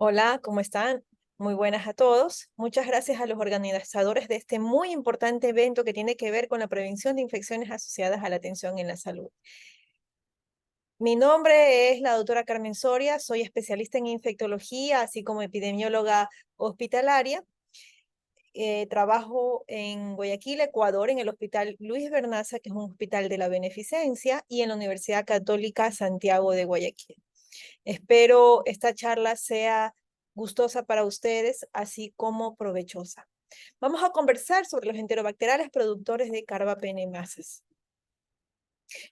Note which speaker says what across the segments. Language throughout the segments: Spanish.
Speaker 1: Hola, ¿cómo están? Muy buenas a todos. Muchas gracias a los organizadores de este muy importante evento que tiene que ver con la prevención de infecciones asociadas a la atención en la salud. Mi nombre es la doctora Carmen Soria, soy especialista en infectología, así como epidemióloga hospitalaria. Trabajo en Guayaquil, Ecuador, en el Hospital Luis Bernaza, que es un hospital de la Beneficencia, y en la Universidad Católica Santiago de Guayaquil. Espero esta charla sea gustosa para ustedes, así como provechosa. Vamos a conversar sobre los enterobacteriales productores de carbapenemasas,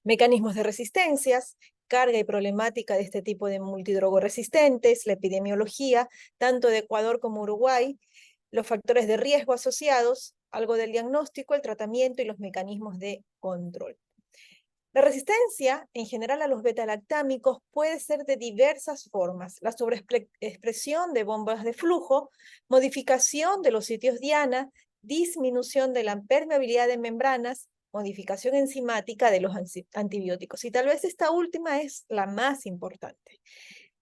Speaker 1: mecanismos de resistencias, carga y problemática de este tipo de multidrogoresistentes, la epidemiología, tanto de Ecuador como Uruguay, los factores de riesgo asociados, algo del diagnóstico, el tratamiento y los mecanismos de control. La resistencia, en general, a los beta-lactámicos puede ser de diversas formas. La sobreexpresión de bombas de flujo, modificación de los sitios diana, disminución de la permeabilidad de membranas, modificación enzimática de los antibióticos. Y tal vez esta última es la más importante.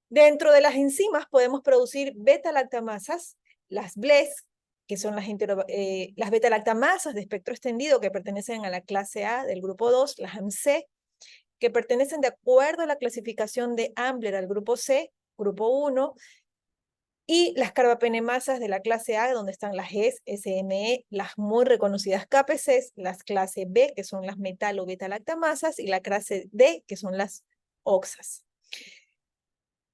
Speaker 1: Dentro de las enzimas podemos producir beta-lactamasas, las BLES, que son las beta-lactamasas de espectro extendido que pertenecen a la clase A del grupo 2, las AMC, que pertenecen de acuerdo a la clasificación de Ambler al grupo C, grupo 1, y las carbapenemasas de la clase A, donde están las GES, SME, las muy reconocidas KPCs, las clase B, que son las metalo beta-lactamasas, y la clase D, que son las OXAs.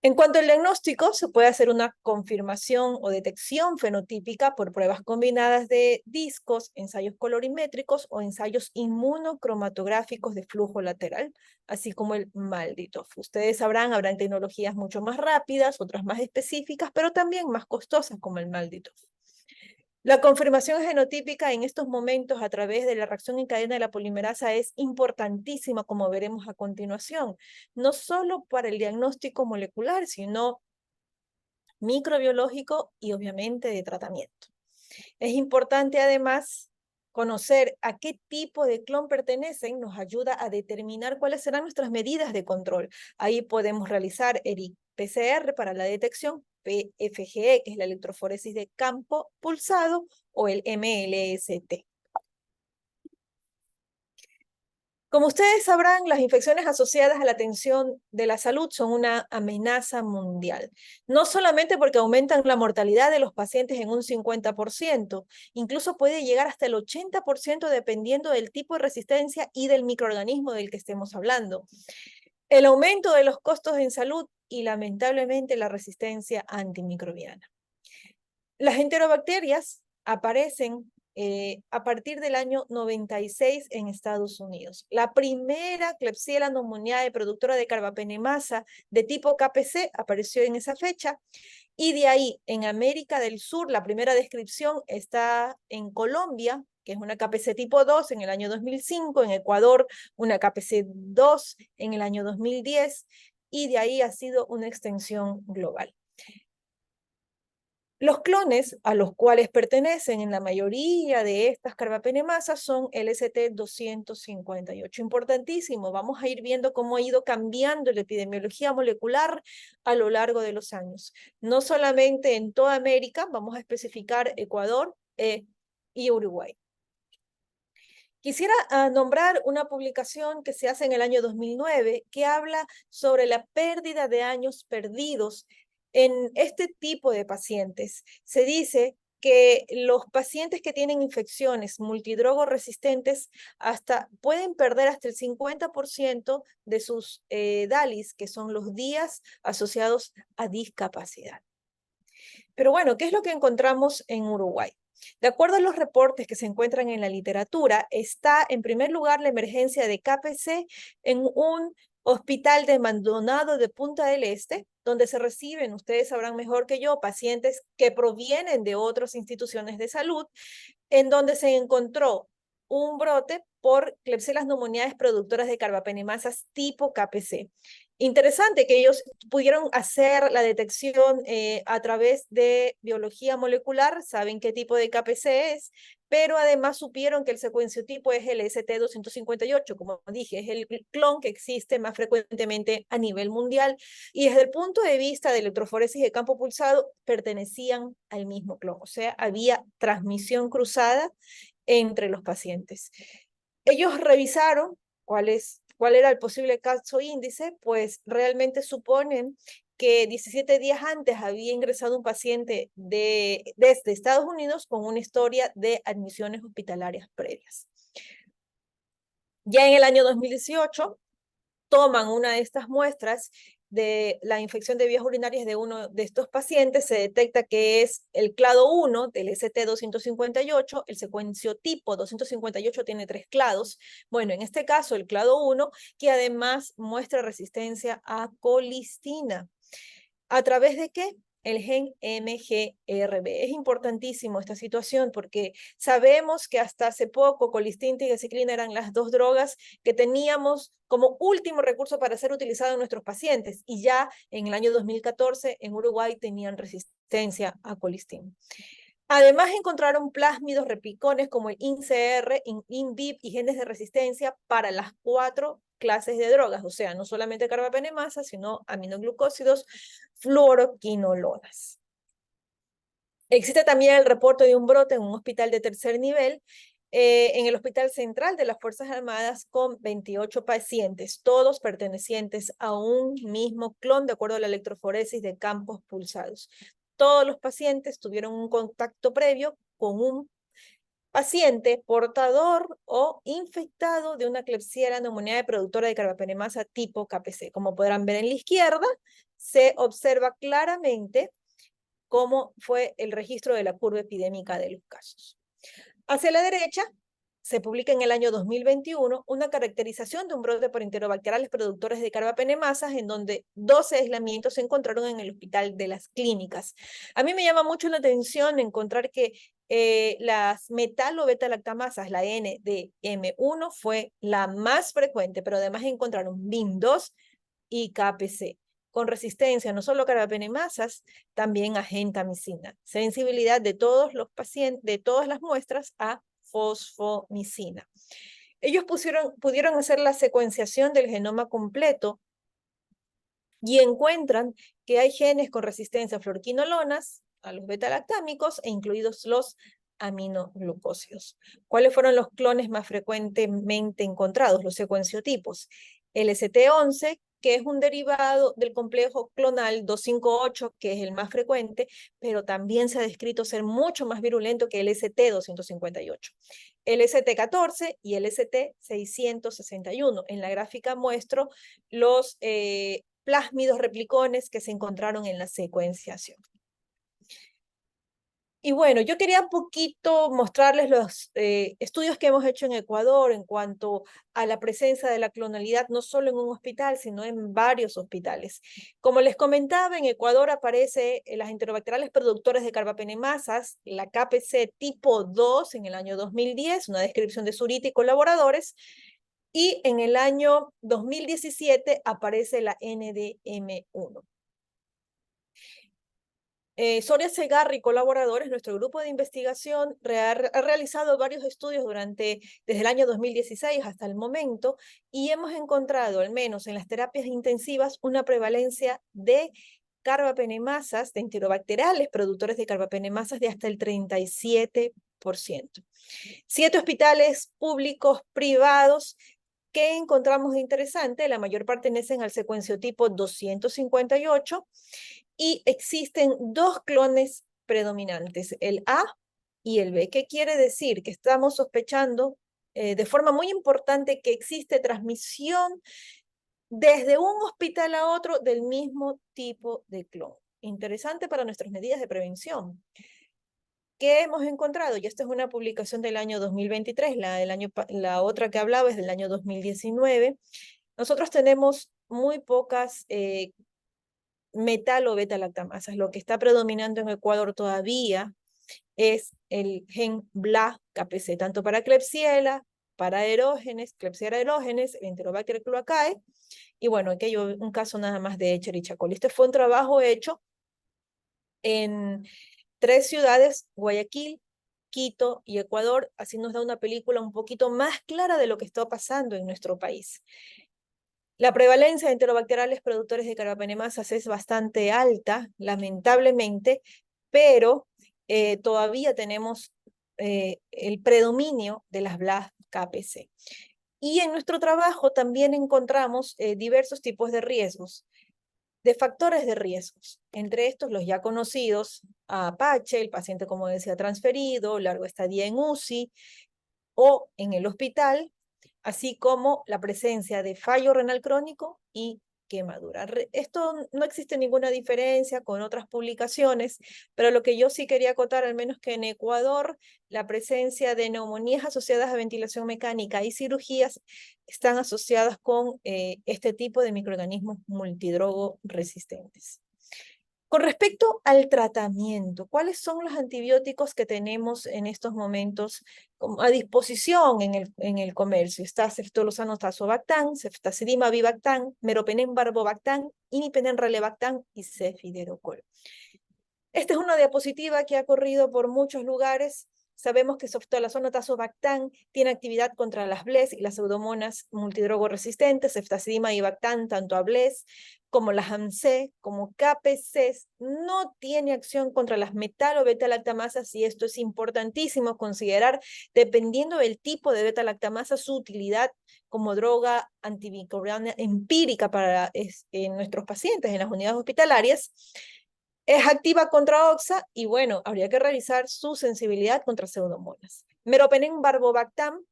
Speaker 1: En cuanto al diagnóstico, se puede hacer una confirmación o detección fenotípica por pruebas combinadas de discos, ensayos colorimétricos o ensayos inmunocromatográficos de flujo lateral, así como el MALDI-TOF. Ustedes sabrán, habrán tecnologías mucho más rápidas, otras más específicas, pero también más costosas como el MALDI-TOF. La confirmación genotípica en estos momentos a través de la reacción en cadena de la polimerasa es importantísima, como veremos a continuación, no solo para el diagnóstico molecular, sino microbiológico y obviamente de tratamiento. Es importante además conocer a qué tipo de clon pertenecen, nos ayuda a determinar cuáles serán nuestras medidas de control. Ahí podemos realizar el PCR para la detección, PFGE, que es la electroforesis de campo pulsado, o el MLST. Como ustedes sabrán, las infecciones asociadas a la atención de la salud son una amenaza mundial. No solamente porque aumentan la mortalidad de los pacientes en un 50%, incluso puede llegar hasta el 80% dependiendo del tipo de resistencia y del microorganismo del que estemos hablando. El aumento de los costos en salud y lamentablemente la resistencia antimicrobiana. Las enterobacterias aparecen a partir del año 96 en Estados Unidos. La primera Klebsiella pneumoniae productora de carbapenemasa de tipo KPC apareció en esa fecha, y de ahí en América del Sur la primera descripción está en Colombia, que es una KPC tipo 2 en el año 2005, en Ecuador una KPC 2 en el año 2010, y de ahí ha sido una extensión global. Los clones a los cuales pertenecen en la mayoría de estas carbapenemasas son LST258. Importantísimo, vamos a ir viendo cómo ha ido cambiando la epidemiología molecular a lo largo de los años. No solamente en toda América, vamos a especificar Ecuador y Uruguay. Quisiera nombrar una publicación que se hace en el año 2009 que habla sobre la pérdida de años perdidos en este tipo de pacientes. Se dice que los pacientes que tienen infecciones multidrogoresistentes pueden perder hasta el 50% de sus DALIs, que son los días asociados a discapacidad. Pero bueno, ¿qué es lo que encontramos en Uruguay? De acuerdo a los reportes que se encuentran en la literatura, está en primer lugar la emergencia de KPC en un hospital de Maldonado de Punta del Este, donde se reciben, ustedes sabrán mejor que yo, pacientes que provienen de otras instituciones de salud, en donde se encontró un brote por Klebsiella pneumoniae productoras de carbapenemasas tipo KPC. Interesante que ellos pudieron hacer la detección a través de biología molecular, saben qué tipo de KPC es, pero además supieron que el secuenciotipo es el ST258, como dije, es el clon que existe más frecuentemente a nivel mundial, y desde el punto de vista de electroforesis de campo pulsado, pertenecían al mismo clon, o sea, había transmisión cruzada entre los pacientes. Ellos revisaron cuál era el posible caso índice, pues realmente suponen que 17 días antes había ingresado un paciente desde Estados Unidos con una historia de admisiones hospitalarias previas. Ya en el año 2018, toman una de estas muestras de la infección de vías urinarias de uno de estos pacientes, se detecta que es el clado 1 del ST258, el secuenciotipo 258 tiene 3 clados, bueno, en este caso el clado 1, que además muestra resistencia a colistina. ¿A través de qué? El gen MGRB. Es importantísimo esta situación porque sabemos que hasta hace poco colistina y ganciclina eran las dos drogas que teníamos como último recurso para ser utilizado en nuestros pacientes, y ya en el año 2014 en Uruguay tenían resistencia a colistina. Además encontraron plásmidos replicones como el INCR, INVIP y genes de resistencia para las 4 clases de drogas, o sea, no solamente carbapenemasa, sino aminoglucósidos, fluoroquinolonas. Existe también el reporte de un brote en un hospital de tercer nivel, en el Hospital Central de las Fuerzas Armadas, con 28 pacientes, todos pertenecientes a un mismo clon de acuerdo a la electroforesis de campos pulsados. Todos los pacientes tuvieron un contacto previo con un paciente portador o infectado de una Klebsiella pneumoniae productora de carbapenemasa tipo KPC. Como podrán ver en la izquierda, se observa claramente cómo fue el registro de la curva epidémica de los casos. Hacia la derecha, se publica en el año 2021 una caracterización de un brote por enterobacteriales productores de carbapenemasas, en donde 12 aislamientos se encontraron en el Hospital de las Clínicas. A mí me llama mucho la atención encontrar que las metalo-beta-lactamasas, la NDM1, fue la más frecuente, pero además encontraron BIM2 y KPC, con resistencia no solo a carbapenemasas, también a gentamicina. Sensibilidad de todos los pacientes, de todas las muestras a fosfomicina. Ellos pudieron hacer la secuenciación del genoma completo y encuentran que hay genes con resistencia a fluoroquinolonas, a los beta-lactámicos, e incluidos los aminoglucósidos. ¿Cuáles fueron los clones más frecuentemente encontrados? Los secuenciotipos. El ST11, que es un derivado del complejo clonal 258, que es el más frecuente, pero también se ha descrito ser mucho más virulento que el ST258. El ST14 y el ST661. En la gráfica muestro los plásmidos replicones que se encontraron en la secuenciación. Y bueno, yo quería un poquito mostrarles los estudios que hemos hecho en Ecuador en cuanto a la presencia de la clonalidad, no solo en un hospital, sino en varios hospitales. Como les comentaba, en Ecuador aparece las enterobacteriales productoras de carbapenemasas, la KPC tipo 2 en el año 2010, una descripción de Zurita y colaboradores, y en el año 2017 aparece la NDM1. Soria Segarra y colaboradores, nuestro grupo de investigación, ha realizado varios estudios desde el año 2016 hasta el momento, y hemos encontrado, al menos en las terapias intensivas, una prevalencia de carbapenemasas, de enterobacteriales productores de carbapenemasas, de hasta el 37%. 7 hospitales públicos, privados. ¿Qué encontramos de interesante? La mayor pertenecen al secuenciotipo 258, y existen 2 clones predominantes, el A y el B. ¿Qué quiere decir? Que estamos sospechando de forma muy importante que existe transmisión desde un hospital a otro del mismo tipo de clon. Interesante para nuestras medidas de prevención. ¿Qué hemos encontrado? Y esta es una publicación del año 2023, la otra que hablaba es del año 2019. Nosotros tenemos muy pocas metalo beta-lactamasas. Lo que está predominando en Ecuador todavía es el gen BLA-KPC, tanto para Klebsiella, para aerógenes, Klebsiella aerógenes, Enterobacter cloacae, y bueno, aquí hay un caso nada más de Escherichia coli. Este fue un trabajo hecho en 3 ciudades, Guayaquil, Quito y Ecuador, así nos da una película un poquito más clara de lo que está pasando en nuestro país. La prevalencia de enterobacteriales productores de carbapenemasas es bastante alta, lamentablemente, pero todavía tenemos el predominio de las BLAS KPC. Y en nuestro trabajo también encontramos diversos tipos de riesgos, de factores de riesgos. Entre estos, los ya conocidos, Apache, el paciente, como decía, transferido, largo estadía en UCI o en el hospital, así como la presencia de fallo renal crónico y quemadura. Esto no existe ninguna diferencia con otras publicaciones, pero lo que yo sí quería acotar, al menos que en Ecuador, la presencia de neumonías asociadas a ventilación mecánica y cirugías están asociadas con este tipo de microorganismos multidrogo resistentes. Con respecto al tratamiento, ¿cuáles son los antibióticos que tenemos en estos momentos a disposición en el comercio? Está ceftolozano tazobactam, ceftazidima avibactam, meropenem barbobactam, imipenem relebactam y cefiderocol. Esta es una diapositiva que ha corrido por muchos lugares. Sabemos que ceftolozano tazobactam tiene actividad contra las BLES y las pseudomonas multidrogo resistentes, ceftazidima avibactam, tanto a BLES como las AMC, como KPCs, no tiene acción contra las metalo beta-lactamasas, y esto es importantísimo considerar, dependiendo del tipo de beta-lactamasa, su utilidad como droga antimicrobiana empírica para en nuestros pacientes en las unidades hospitalarias. Es activa contra OXA y bueno, habría que revisar su sensibilidad contra pseudomonas. Meropenem barbobactam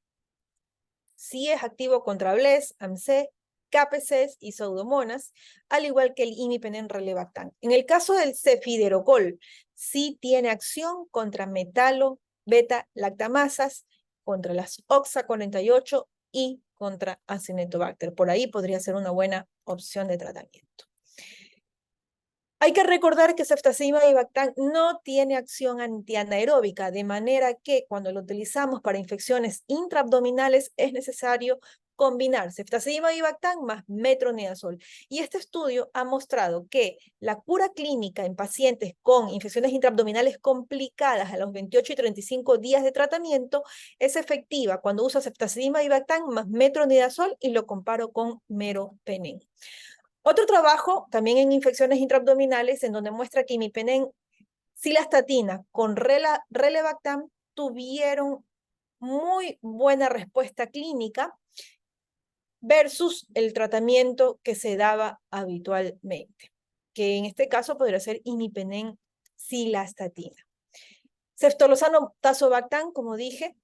Speaker 1: sí es activo contra BLES, AMC, KPCs y pseudomonas, al igual que el imipenem relebactam. En el caso del cefiderocol, sí tiene acción contra metalo beta-lactamasas, contra las OXA 48 y contra Acinetobacter. Por ahí podría ser una buena opción de tratamiento. Hay que recordar que ceftazidima avibactam no tiene acción antianaeróbica, de manera que cuando lo utilizamos para infecciones intraabdominales es necesario combinar ceftazidima avibactam más metronidazol. Y este estudio ha mostrado que la cura clínica en pacientes con infecciones intraabdominales complicadas a los 28 y 35 días de tratamiento es efectiva cuando usa ceftazidima avibactam más metronidazol y lo comparo con meropenem. Otro trabajo, también en infecciones intraabdominales, en donde muestra que imipenem, cilastatina con relebactam tuvieron muy buena respuesta clínica versus el tratamiento que se daba habitualmente, que en este caso podría ser imipenem cilastatina. Ceftolozano tazobactam, como dije,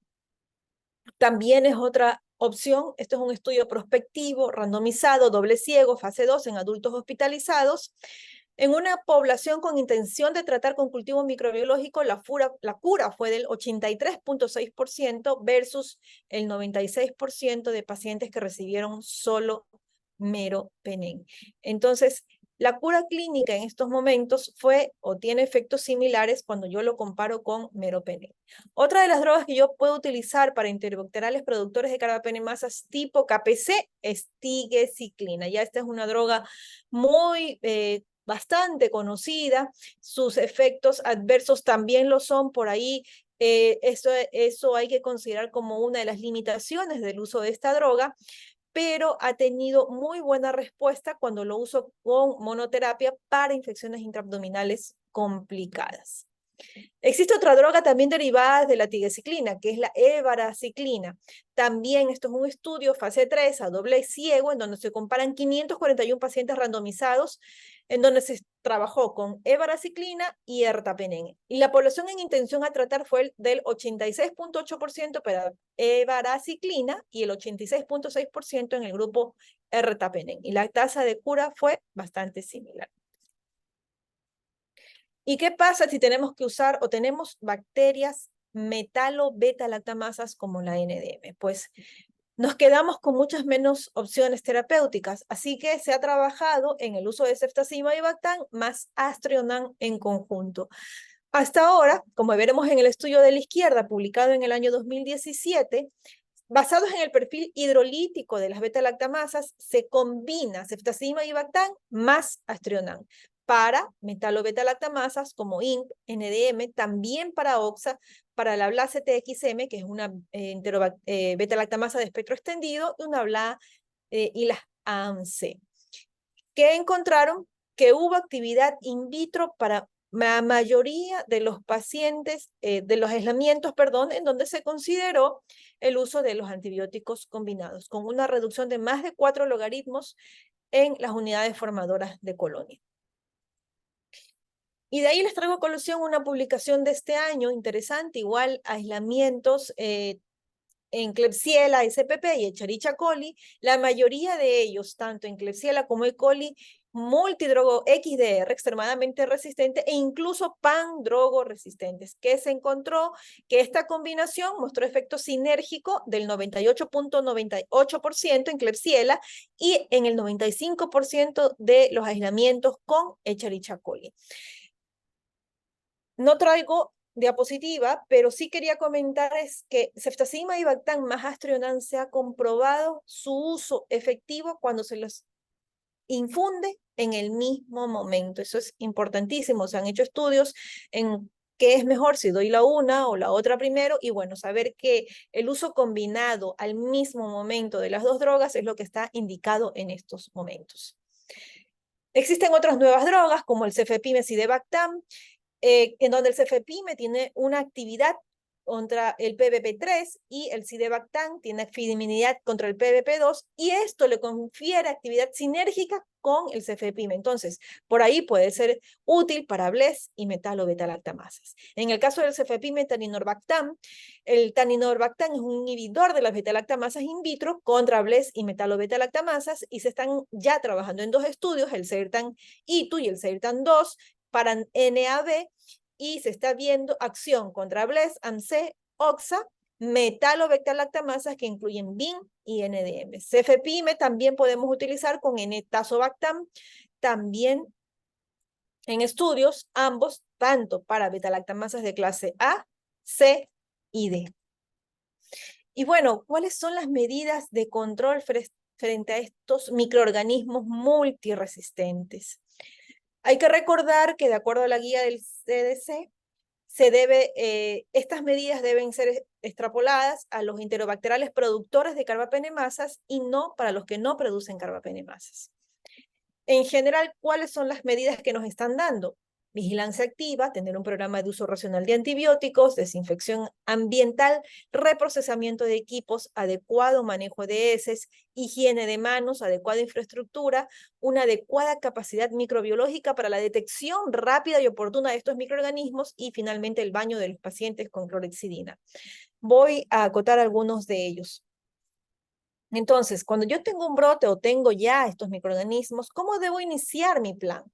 Speaker 1: también es otra opción. Esto es un estudio prospectivo, randomizado, doble ciego, fase 2 en adultos hospitalizados. En una población con intención de tratar con cultivo microbiológico, la cura fue del 83.6% versus el 96% de pacientes que recibieron solo meropenem. Entonces, la cura clínica en estos momentos fue o tiene efectos similares cuando yo lo comparo con meropenem. Otra de las drogas que yo puedo utilizar para enterobacteriales productores de carbapenemasas tipo KPC es tigecyclina. Ya esta es una droga muy bastante conocida. Sus efectos adversos también lo son por ahí. Eso hay que considerar como una de las limitaciones del uso de esta droga, pero ha tenido muy buena respuesta cuando lo uso con monoterapia para infecciones intraabdominales complicadas. Existe otra droga también derivada de la tigecyclina, que es la hevaraciclina. También esto es un estudio fase 3 a doble ciego, en donde se comparan 541 pacientes randomizados, en donde se trabajó con hevaraciclina y ertapenem. Y la población en intención a tratar fue del 86.8% para hevaraciclina y el 86.6% en el grupo ertapenem. Y la tasa de cura fue bastante similar. ¿Y qué pasa si tenemos que usar o tenemos bacterias metalo-beta-lactamasas como la NDM? Pues nos quedamos con muchas menos opciones terapéuticas, así que se ha trabajado en el uso de ceftazidima avibactam más Aztreonam en conjunto. Hasta ahora, como veremos en el estudio de la izquierda, publicado en el año 2017, basados en el perfil hidrolítico de las beta-lactamasas, se combina ceftazidima avibactam más Aztreonam. para metalobeta-lactamasas como INP, NDM, también para OXA, para la BLA-CTXM, que es una beta-lactamasa de espectro extendido, y una BLA y las ANC, que encontraron que hubo actividad in vitro para la mayoría de los pacientes, de los aislamientos, perdón, en donde se consideró el uso de los antibióticos combinados, con una reducción de más de 4 logaritmos en las unidades formadoras de colonia. Y de ahí les traigo a colación una publicación de este año, interesante, igual aislamientos en Klebsiella spp y Escherichia coli, la mayoría de ellos, tanto en Klebsiella como E. coli, multidrogo XDR, extremadamente resistente, e incluso pan-drogo resistentes, que se encontró que esta combinación mostró efecto sinérgico del 98.98% en Klebsiella y en el 95% de los aislamientos con Escherichia coli. No traigo diapositiva, pero sí quería comentar es que ceftazidima y Bactam más Astrionan se ha comprobado su uso efectivo cuando se los infunde en el mismo momento. Eso es importantísimo. Se han hecho estudios en qué es mejor, si doy la una o la otra primero, y bueno, saber que el uso combinado al mismo momento de las dos drogas es lo que está indicado en estos momentos. Existen otras nuevas drogas como el cefepime y Bactam, en donde el cefepime tiene una actividad contra el PBP3 y el Sidebactam tiene afinidad contra el PBP2 y esto le confiere actividad sinérgica con el cefepime. Entonces, por ahí puede ser útil para BLES y metalobeta-lactamasas. En el caso del cefepime taninorbactam, el taninorbactam es un inhibidor de las beta-lactamasas in vitro contra BLES y metalobeta-lactamasas y se están ya trabajando en dos estudios, el CERTAN-ITU y el CERTAN-2, para NAB, y se está viendo acción contra BLES, ANC, OXA, metalobeta-lactamasas que incluyen BIN y NDM. Cefepime también podemos utilizar con N-tazobactam, también en estudios, ambos, tanto para beta-lactamasas de clase A, C y D. Y bueno, ¿cuáles son las medidas de control frente a estos microorganismos multiresistentes? Hay que recordar que de acuerdo a la guía del CDC, estas medidas deben ser extrapoladas a los enterobacteriales productores de carbapenemasas y no para los que no producen carbapenemasas. En general, ¿cuáles son las medidas que nos están dando? Vigilancia activa, tener un programa de uso racional de antibióticos, desinfección ambiental, reprocesamiento de equipos, adecuado manejo de heces, higiene de manos, adecuada infraestructura, una adecuada capacidad microbiológica para la detección rápida y oportuna de estos microorganismos y finalmente el baño de los pacientes con clorhexidina. Voy a acotar algunos de ellos. Entonces, cuando yo tengo un brote o tengo ya estos microorganismos, ¿cómo debo iniciar mi plan?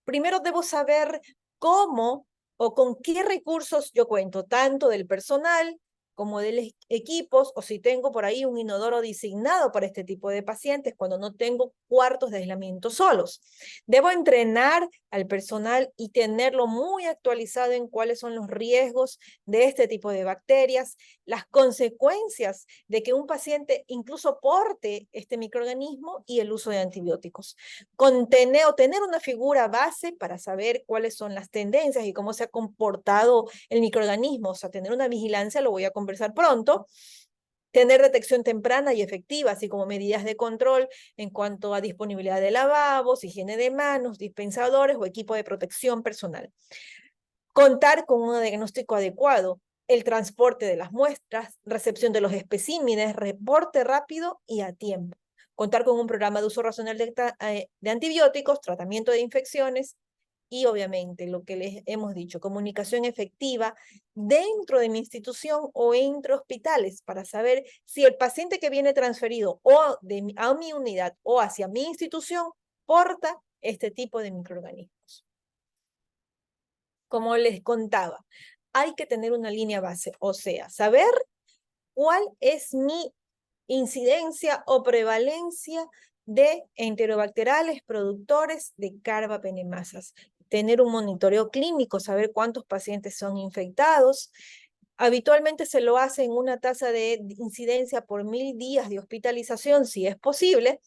Speaker 1: Primero debo saber cómo o con qué recursos yo cuento, tanto del personal como de los equipos, o si tengo por ahí un inodoro designado para este tipo de pacientes, cuando no tengo cuartos de aislamiento solos. Debo entrenar al personal y tenerlo muy actualizado en cuáles son los riesgos de este tipo de bacterias, las consecuencias de que un paciente incluso porte este microorganismo y el uso de antibióticos. Tener una figura base para saber cuáles son las tendencias y cómo se ha comportado el microorganismo, o sea, tener una vigilancia, lo voy a conversar pronto. Tener detección temprana y efectiva, así como medidas de control en cuanto a disponibilidad de lavabos, higiene de manos, dispensadores o equipo de protección personal. Contar con un diagnóstico adecuado, el transporte de las muestras, recepción de los especímenes, reporte rápido y a tiempo. Contar con un programa de uso racional de antibióticos, tratamiento de infecciones y obviamente lo que les hemos dicho, comunicación efectiva dentro de mi institución o entre hospitales para saber si el paciente que viene transferido a mi unidad o hacia mi institución porta este tipo de microorganismos. Como les contaba, hay que tener una línea base, o sea, saber cuál es mi incidencia o prevalencia de enterobacteriales productores de carbapenemasas. Tener un monitoreo clínico, saber cuántos pacientes son infectados. Habitualmente se lo hace en una tasa de incidencia por 1000 días de hospitalización, si es posible.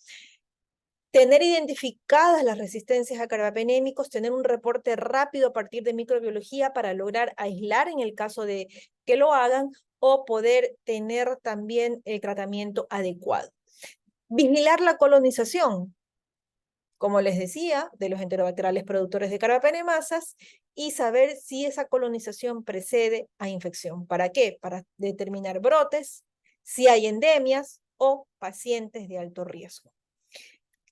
Speaker 1: tener identificadas las resistencias a carbapenémicos, tener un reporte rápido a partir de microbiología para lograr aislar en el caso de que lo hagan, o poder tener también el tratamiento adecuado. Vigilar la colonización, como les decía, de los enterobacteriales productores de carbapenemasas, y saber si esa colonización precede a infección. ¿Para qué? Para determinar brotes, si hay endemias o pacientes de alto riesgo.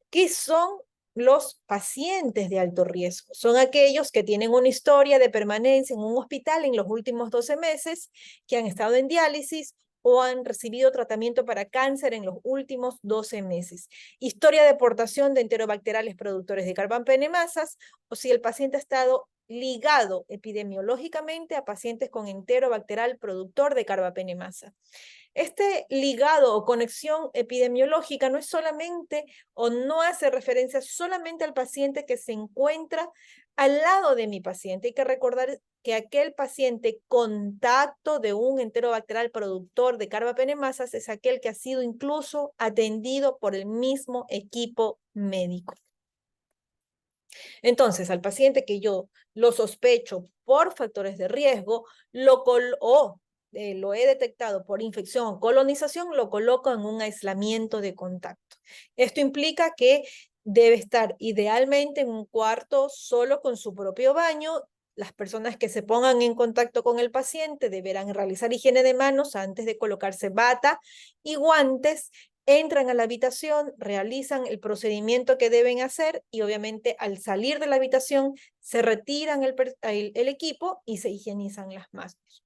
Speaker 1: ¿Qué son los pacientes de alto riesgo? Son aquellos que tienen una historia de permanencia en un hospital en los últimos 12 meses, que han estado en diálisis o han recibido tratamiento para cáncer en los últimos 12 meses. Historia de portación de enterobacteriales productores de carbapenemasas, o si el paciente ha estado ligado epidemiológicamente a pacientes con enterobacterial productor de carbapenemasa. Este ligado o conexión epidemiológica no es solamente o no hace referencia solamente al paciente que se encuentra al lado de mi paciente. Hay que recordar que aquel paciente contacto de un enterobacterial productor de carbapenemasas es aquel que ha sido incluso atendido por el mismo equipo médico. Entonces, al paciente que yo lo sospecho por factores de riesgo, lo he detectado por infección o colonización, lo coloco en un aislamiento de contacto. Esto implica que debe estar idealmente en un cuarto solo con su propio baño. Las personas que se pongan en contacto con el paciente deberán realizar higiene de manos antes de colocarse bata y guantes. Entran a la habitación, realizan el procedimiento que deben hacer y obviamente al salir de la habitación se retiran el equipo y se higienizan las manos.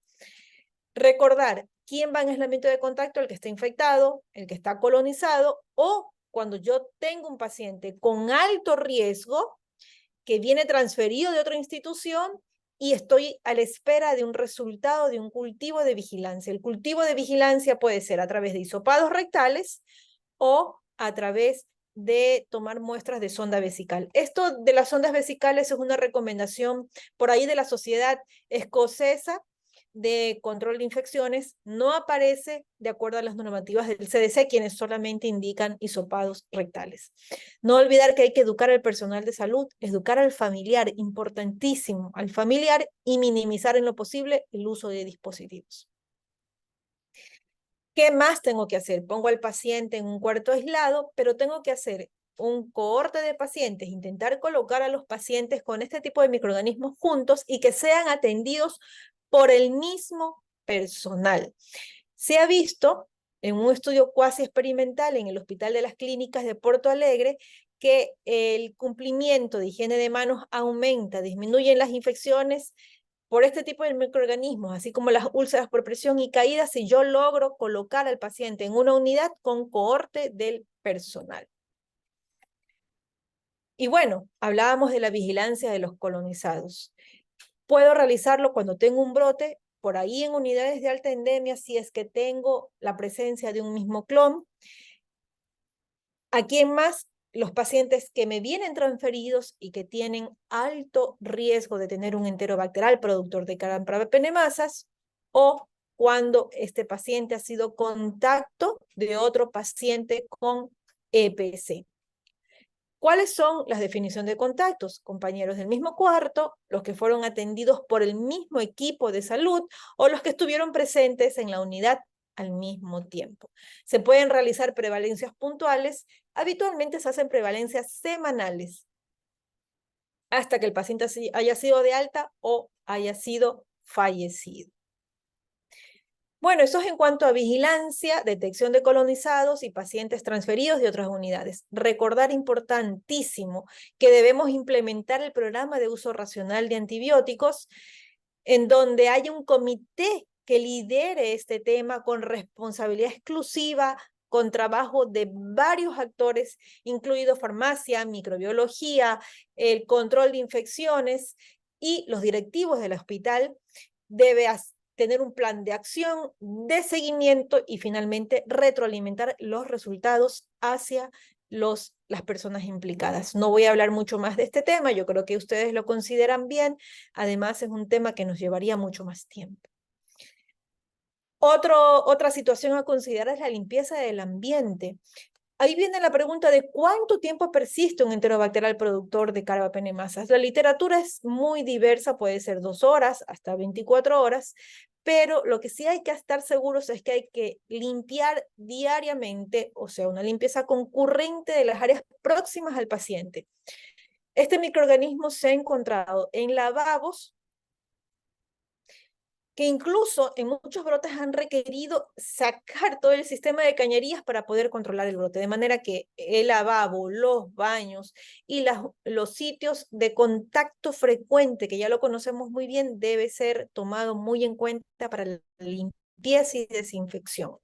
Speaker 1: Recordar quién va en aislamiento de contacto: el que está infectado, el que está colonizado, o cuando yo tengo un paciente con alto riesgo que viene transferido de otra institución y estoy a la espera de un resultado de un cultivo de vigilancia. El cultivo de vigilancia puede ser a través de hisopados rectales o a través de tomar muestras de sonda vesical. Esto de las sondas vesicales es una recomendación por ahí de la Sociedad Escocesa de Control de Infecciones. No aparece de acuerdo a las normativas del CDC, quienes solamente indican hisopados rectales. No olvidar que hay que educar al personal de salud, educar al familiar, importantísimo, al familiar, y minimizar en lo posible el uso de dispositivos. ¿Qué más tengo que hacer? Pongo al paciente en un cuarto aislado, pero tengo que hacer un cohorte de pacientes, intentar colocar a los pacientes con este tipo de microorganismos juntos y que sean atendidos por el mismo personal. Se ha visto en un estudio cuasi experimental en el Hospital de las Clínicas de Porto Alegre que el cumplimiento de higiene de manos aumenta, disminuyen las infecciones por este tipo de microorganismos, así como las úlceras por presión y caídas, si yo logro colocar al paciente en una unidad con cohorte del personal. Y bueno, hablábamos de la vigilancia de los colonizados. Puedo realizarlo cuando tengo un brote, por ahí en unidades de alta endemia, si es que tengo la presencia de un mismo clon. ¿A quién más? Los pacientes que me vienen transferidos y que tienen alto riesgo de tener un enterobacterial productor de carbapenemasas, o cuando este paciente ha sido contacto de otro paciente con EPC. ¿Cuáles son las definiciones de contactos? Compañeros del mismo cuarto, los que fueron atendidos por el mismo equipo de salud o los que estuvieron presentes en la unidad al mismo tiempo. Se pueden realizar prevalencias puntuales. Habitualmente se hacen prevalencias semanales hasta que el paciente haya sido de alta o haya sido fallecido. Bueno, eso es en cuanto a vigilancia, detección de colonizados y pacientes transferidos de otras unidades. Recordar, importantísimo, que debemos implementar el programa de uso racional de antibióticos, en donde haya un comité que lidere este tema con responsabilidad exclusiva, con trabajo de varios actores, incluido farmacia, microbiología, el control de infecciones, y los directivos del hospital deben tener un plan de acción, de seguimiento y finalmente retroalimentar los resultados hacia las personas implicadas. No voy a hablar mucho más de este tema, yo creo que ustedes lo consideran bien. Además, es un tema que nos llevaría mucho más tiempo. Otra situación a considerar es la limpieza del ambiente. Ahí viene la pregunta de cuánto tiempo persiste un enterobacterial productor de carbapenemasas. La literatura es muy diversa, puede ser 2 horas hasta 24 horas, pero lo que sí hay que estar seguros es que hay que limpiar diariamente, o sea, una limpieza concurrente de las áreas próximas al paciente. Este microorganismo se ha encontrado en lavabos que incluso en muchos brotes han requerido sacar todo el sistema de cañerías para poder controlar el brote, de manera que el lavabo, los baños y los sitios de contacto frecuente, que ya lo conocemos muy bien, debe ser tomado muy en cuenta para la limpieza y desinfección.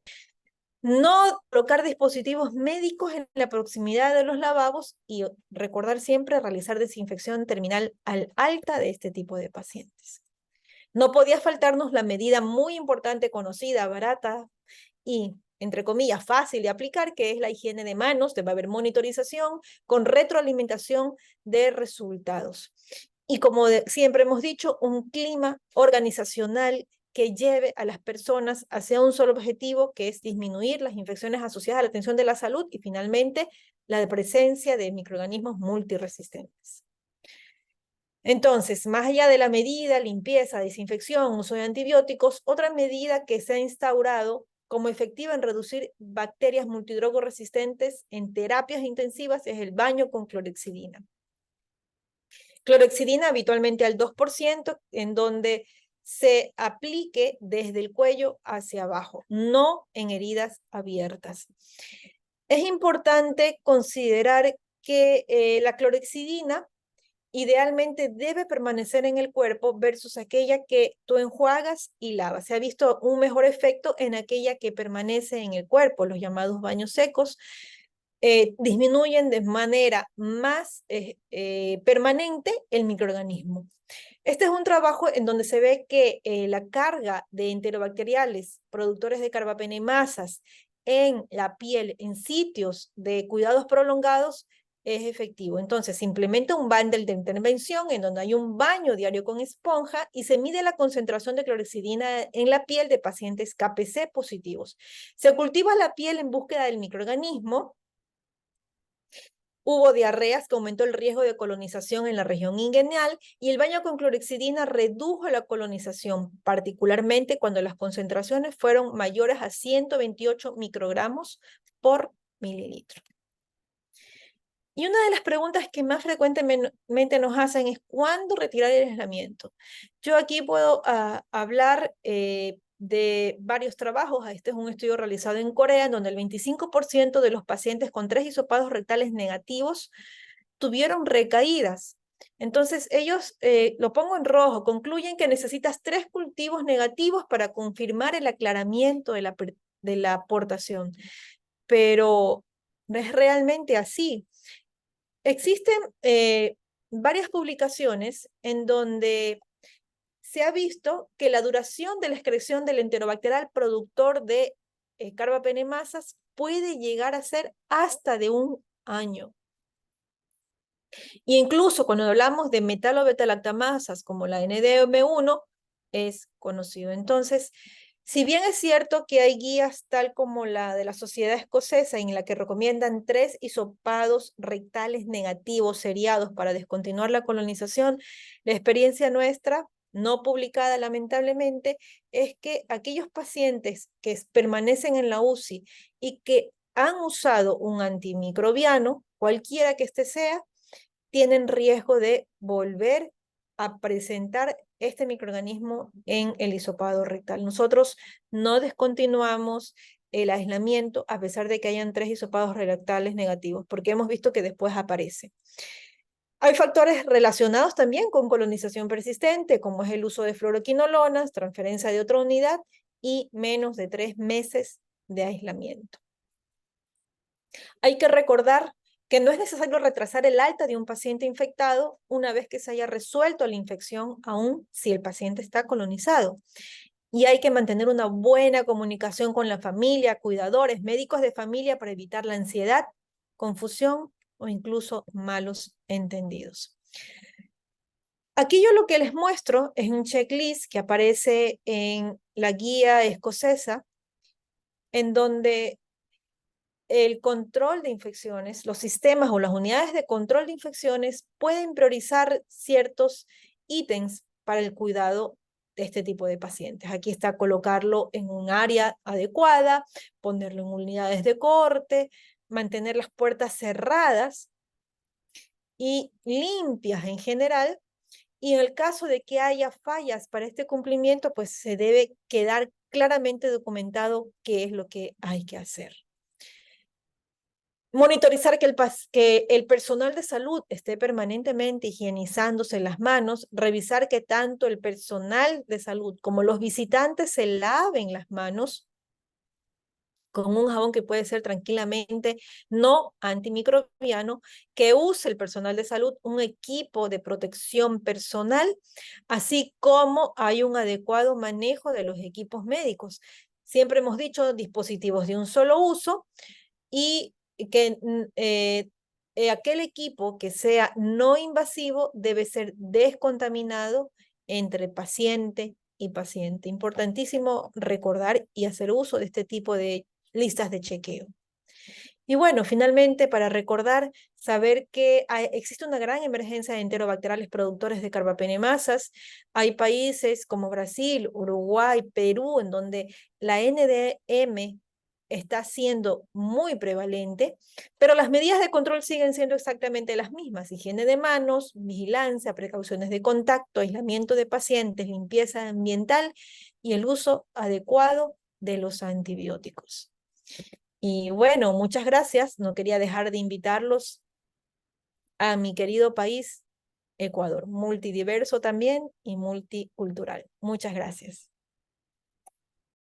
Speaker 1: No colocar dispositivos médicos en la proximidad de los lavabos y recordar siempre realizar desinfección terminal al alta de este tipo de pacientes. No podía faltarnos la medida muy importante, conocida, barata y, entre comillas, fácil de aplicar, que es la higiene de manos. Debe haber monitorización con retroalimentación de resultados. Y como siempre hemos dicho, un clima organizacional que lleve a las personas hacia un solo objetivo, que es disminuir las infecciones asociadas a la atención de la salud y finalmente la presencia de microorganismos multiresistentes. Entonces, más allá de la medida, limpieza, desinfección, uso de antibióticos, otra medida que se ha instaurado como efectiva en reducir bacterias multidrogoresistentes en terapias intensivas es el baño con clorhexidina. Clorhexidina habitualmente al 2%, en donde se aplique desde el cuello hacia abajo, no en heridas abiertas. Es importante considerar que la clorhexidina idealmente debe permanecer en el cuerpo versus aquella que tú enjuagas y lavas. Se ha visto un mejor efecto en aquella que permanece en el cuerpo, los llamados baños secos. Disminuyen de manera más permanente el microorganismo. Este es un trabajo en donde se ve que la carga de enterobacteriales productores de carbapenemasas en la piel, en sitios de cuidados prolongados, es efectivo. Entonces, se implementa un bundle de intervención en donde hay un baño diario con esponja y se mide la concentración de clorhexidina en la piel de pacientes KPC positivos. Se cultiva la piel en búsqueda del microorganismo. Hubo diarreas que aumentó el riesgo de colonización en la región inguinal y el baño con clorhexidina redujo la colonización, particularmente cuando las concentraciones fueron mayores a 128 microgramos por mililitro. Y una de las preguntas que más frecuentemente nos hacen es ¿cuándo retirar el aislamiento? Yo aquí puedo hablar de varios trabajos. Este es un estudio realizado en Corea, en donde el 25% de los pacientes con 3 hisopados rectales negativos tuvieron recaídas. Entonces ellos, lo pongo en rojo, concluyen que necesitas 3 cultivos negativos para confirmar el aclaramiento de la aportación. Pero no es realmente así. Existen varias publicaciones en donde se ha visto que la duración de la excreción del enterobacterial productor de carbapenemasas puede llegar a ser hasta de 1 año. Y incluso cuando hablamos de metalobetalactamasas como la NDM1, es conocido. Entonces, si bien es cierto que hay guías tal como la de la Sociedad Escocesa en la que recomiendan 3 hisopados rectales negativos seriados para descontinuar la colonización, la experiencia nuestra, no publicada lamentablemente, es que aquellos pacientes que permanecen en la UCI y que han usado un antimicrobiano, cualquiera que este sea, tienen riesgo de volver a presentar este microorganismo en el hisopado rectal. Nosotros no descontinuamos el aislamiento a pesar de que hayan 3 hisopados rectales negativos, porque hemos visto que después aparece. Hay factores relacionados también con colonización persistente, como es el uso de fluoroquinolonas, transferencia de otra unidad y menos de 3 meses de aislamiento. Hay que recordar que no es necesario retrasar el alta de un paciente infectado una vez que se haya resuelto la infección, aun si el paciente está colonizado. Y hay que mantener una buena comunicación con la familia, cuidadores, médicos de familia para evitar la ansiedad, confusión o incluso malos entendidos. Aquí yo lo que les muestro es un checklist que aparece en la guía escocesa, en donde el control de infecciones, los sistemas o las unidades de control de infecciones pueden priorizar ciertos ítems para el cuidado de este tipo de pacientes. Aquí está colocarlo en un área adecuada, ponerlo en unidades de corte, mantener las puertas cerradas y limpias en general. Y en el caso de que haya fallas para este cumplimiento, pues se debe quedar claramente documentado qué es lo que hay que hacer. Monitorizar que el personal de salud esté permanentemente higienizándose las manos, revisar que tanto el personal de salud como los visitantes se laven las manos con un jabón que puede ser tranquilamente no antimicrobiano, que use el personal de salud un equipo de protección personal, así como hay un adecuado manejo de los equipos médicos. Siempre hemos dicho dispositivos de un solo uso y que aquel equipo que sea no invasivo debe ser descontaminado entre paciente y paciente. Importantísimo recordar y hacer uso de este tipo de listas de chequeo. Y bueno, finalmente, para recordar, saber que existe una gran emergencia de enterobacteriales productores de carbapenemasas. Hay países como Brasil, Uruguay, Perú, en donde la NDM está siendo muy prevalente, pero las medidas de control siguen siendo exactamente las mismas: higiene de manos, vigilancia, precauciones de contacto, aislamiento de pacientes, limpieza ambiental y el uso adecuado de los antibióticos. Y bueno, muchas gracias. No quería dejar de invitarlos a mi querido país, Ecuador, multidiverso también y multicultural. Muchas gracias.